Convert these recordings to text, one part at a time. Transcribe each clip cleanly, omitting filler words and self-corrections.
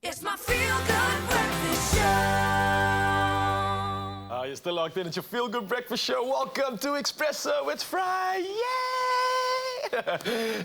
It's my feel-good breakfast show. You're still locked in. It's your Feel Good Breakfast Show. Welcome to Espresso. It's Friday.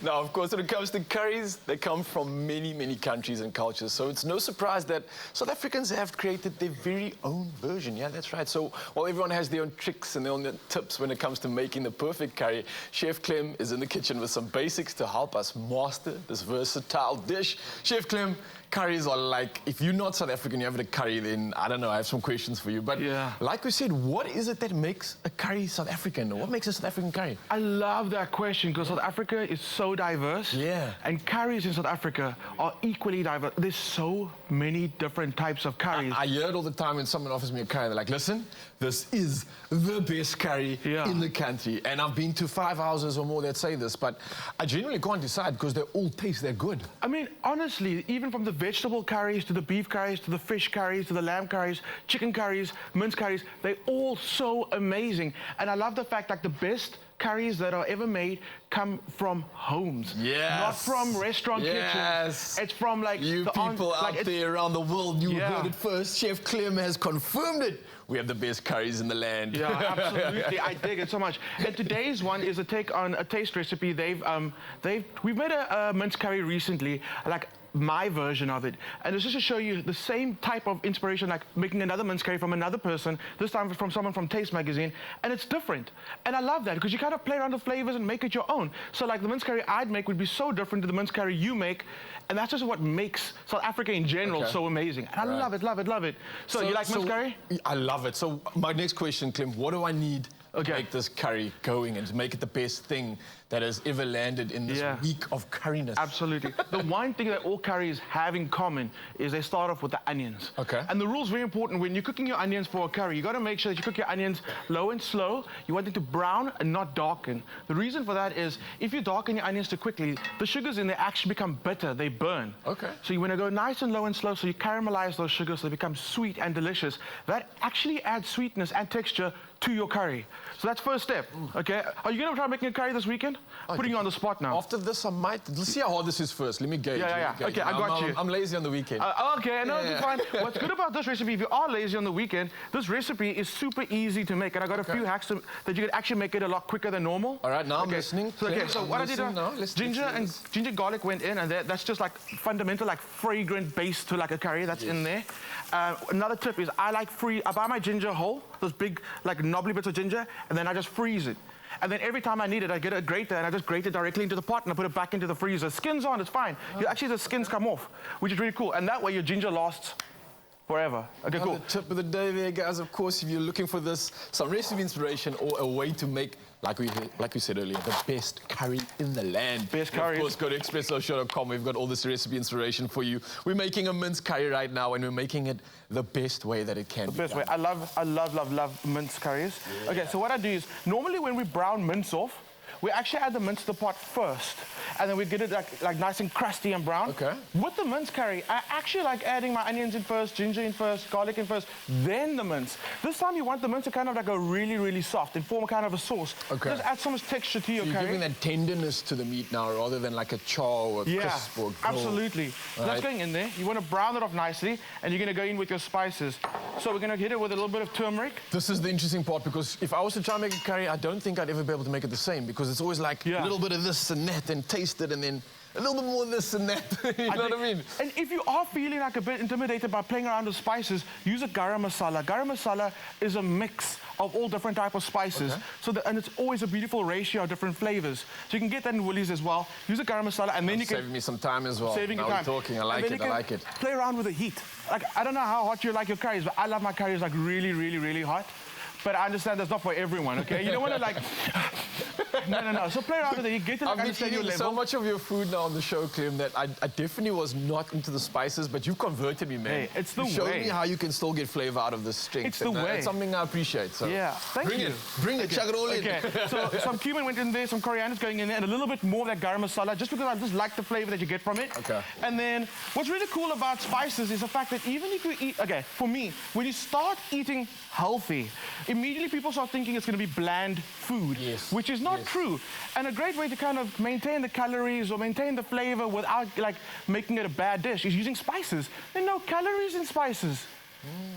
Now, of course, when it comes to curries, they come from many, many countries and cultures. So it's no surprise that South Africans have created their very own version. Yeah, that's right. So while everyone has their own tricks and their own tips when it comes to making the perfect curry, Chef Clem is in the kitchen with some basics to help us master this versatile dish. Chef Clem, curries are like, if you're not South African, you have a curry, then I don't know, I have some questions for you. But like we said, what is it that makes a curry South African? What makes a South African curry? I love that question because South Africa is so diverse. Yeah. And curries in South Africa are equally diverse. There's so many different types of curries. I hear it all the time when someone offers me a curry. They're like, listen, this is the best curry in the country. And I've been to 5 houses or more that say this, but I genuinely can't decide because they all taste that good. I mean, honestly, even from the vegetable curries to the beef curries to the fish curries to the lamb curries, chicken curries, mince curries, they're all so amazing. And I love the fact that the best curries that are ever made come from homes. Yes. Not from restaurant kitchens. It's from like you people out there around the world, you heard it first. Chef Clem has confirmed it. We have the best curries in the land. Yeah, absolutely. I dig it so much. And today's one is a take on a taste recipe. We've made a mince curry recently, like my version of it, and it's just to show you the same type of inspiration, like making another mince curry from another person, this time from someone from Taste Magazine, and it's different. And I love that because you kind of play around the flavors and make it your own. So like the mince curry I'd make would be so different to the mince curry you make, and that's just what makes South Africa in general so amazing. And I love it, love it, love it. So you like mince curry? I love it. So my next question, Clem, what do I need to make this curry going and to make it the best thing that has ever landed in this week of curriness? Absolutely. The one thing that all curries have in common is they start off with the onions. And the rule's very important. When you're cooking your onions for a curry, you got to make sure that you cook your onions low and slow. You want them to brown and not darken. The reason for that is if you darken your onions too quickly, the sugars in there actually become bitter. They burn. So you want to go nice and low and slow so you caramelize those sugars so they become sweet and delicious. That actually adds sweetness and texture to your curry. So that's first step, okay? Are you gonna try making a curry this weekend? Putting you on the spot now. After this, I might. Let's see how hard this is first. Let me gauge. Okay, I got you. I'm lazy on the weekend. Okay, no, it's fine. What's good about this recipe, if you are lazy on the weekend, this recipe is super easy to make, and I got a few hacks that you can actually make it a lot quicker than normal. All right, now I'm listening. So what I did, ginger garlic went in, and that's just like fundamental, like fragrant base to like a curry that's in there. Another tip is I buy my ginger whole, those big like knobbly bits of ginger, and then I just freeze it. And then every time I need it, I get a grater and I just grate it directly into the pot and I put it back into the freezer. Skin's on, it's fine. Actually, the skins come off, which is really cool. And that way your ginger lasts forever. Okay, cool. The tip of the day there, guys, of course, if you're looking for this, some recipe inspiration or a way to make, like we said earlier, the best curry in the land. Best curry. Of course, go to expressoshow.com. We've got all this recipe inspiration for you. We're making a mince curry right now, and we're making it the best way that it can be. The best way. I love mince curries. Okay, so what I do is, normally when we brown mince off, we actually add the mince to the pot first, and then we get it like nice and crusty and brown. With the mince curry, I actually like adding my onions in first, ginger in first, garlic in first, then the mince. This time you want the mince to kind of like go really, really soft and form a kind of a sauce. Just add so much texture to your curry. You're giving that tenderness to the meat now rather than like a char or a crisp or grill. Absolutely. So that's going in there. You want to brown it off nicely, and you're going to go in with your spices. So we're going to hit it with a little bit of turmeric. This is the interesting part because if I was to try and make a curry, I don't think I'd ever be able to make it the same because it's always like a little bit of this and that and taste it and then a little bit more of this and that. You know what I mean? And if you are feeling like a bit intimidated by playing around with spices, use a garam masala. Garam masala is a mix of all different types of spices. And it's always a beautiful ratio of different flavors. So you can get that in Woolies as well. Use a garam masala and then you can... Saving me some time as well. Saving now time. We're talking. I like it. Play around with the heat. Like, I don't know how hot you like your curries, but I love my curries like really, really, really hot. But I understand that's not for everyone, okay? You don't want to like... No. So play around with it. You get to like understand your level. So much of your food now on the show, Clem, that I definitely was not into the spices, but you converted me, man. Hey, it's the way. You showed me how you can still get flavor out of this strength. It's the way. It's something I appreciate. So thank you. Bring it. Chuck it all in. So some cumin went in there, some coriander's going in there, and a little bit more of that garam masala, just because I just like the flavor that you get from it. And then what's really cool about spices is the fact that even if you eat, for me, when you start eating healthy, immediately people start thinking it's going to be bland food, which is not true. And a great way to kind of maintain the calories or maintain the flavor without like making it a bad dish is using spices. There are no calories in spices.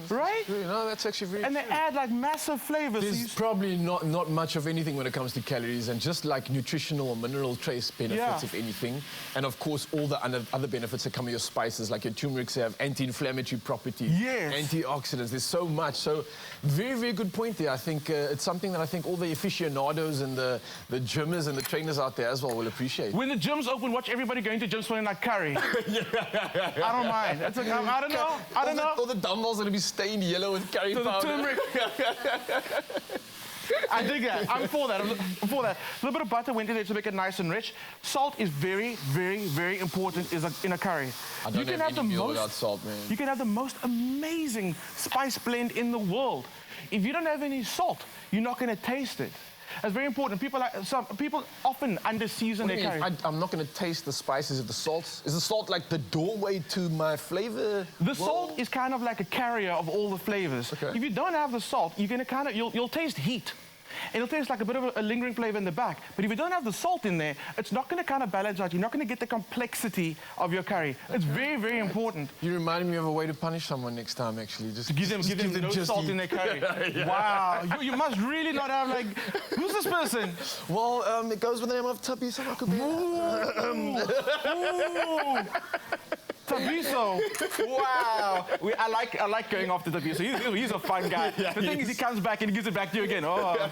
Right? No, that's actually very And they add like massive flavors. There's probably not much of anything when it comes to calories, and just like nutritional or mineral trace benefits, if anything. And of course, all the other benefits that come with your spices, like your turmerics have anti-inflammatory properties, antioxidants. There's so much. So very, very good point there. I think it's something that I think all the aficionados and the gymmers and the trainers out there as well will appreciate. When the gyms open, watch everybody going to gyms smelling like curry. I don't mind. It's like, I don't know. I don't know. All the dumbbells are going to be stained yellow with curry powder. Turmeric. I dig that. I'm for that. I'm for that. A little bit of butter went in there to make it nice and rich. Salt is very, very, very important in a curry. I don't have any meal without salt, man. You can have the most amazing spice blend in the world. If you don't have any salt, you're not going to taste it. That's very important. Some people often under-season their curry. I'm not going to taste the spices of the salt. Is the salt like the doorway to my flavor? The salt is kind of like a carrier of all the flavors. Okay. If you don't have the salt, you're going to you'll taste heat. And it'll taste like a bit of a lingering flavor in the back. But if you don't have the salt in there, it's not going to kind of balance out. You're not going to get the complexity of your curry. It's very, very important. You reminded me of a way to punish someone next time, actually. Just give them no salt in their curry. Wow. You must really not have, like... Who's this person? Well, it goes with the name of Thabiso. Thabiso. Wow. I like going after Thabiso. He's a fun guy. The thing is, he comes back and he gives it back to you again. Oh.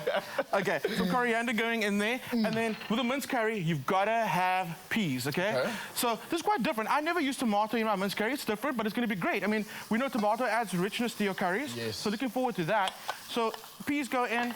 Okay, some coriander going in there. And then with a mince curry, you've got to have peas, okay? So this is quite different. I never use tomato in my mince curry. It's different, but it's going to be great. I mean, we know tomato adds richness to your curries. Yes. So looking forward to that. So peas go in.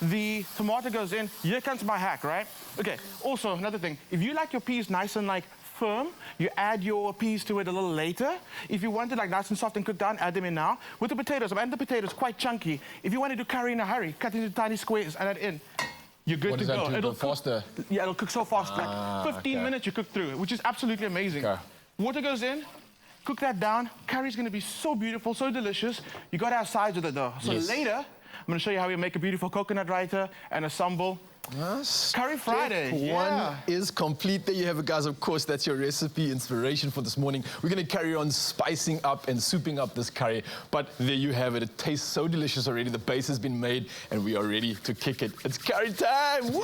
The tomato goes in. Here comes my hack, right? Okay, also another thing. If you like your peas nice and like firm, you add your peas to it a little later. If you want it like nice and soft and cooked down, add them in now. With the potatoes, I'm adding the potatoes quite chunky. If you want to do curry in a hurry, cut into tiny squares and add it in. You're good to go. It'll cook faster. Yeah, it'll cook so fast. Like 15 minutes you cook through it, which is absolutely amazing. Water goes in. Cook that down. Curry's going to be so beautiful, so delicious. You got to have sides with it though. So later, I'm going to show you how we make a beautiful coconut raita and a sambal. Curry Friday. One is complete. There you have it, guys. Of course, that's your recipe inspiration for this morning. We're going to carry on spicing up and souping up this curry. But there you have it. It tastes so delicious already. The base has been made, and we are ready to kick it. It's curry time. Woo!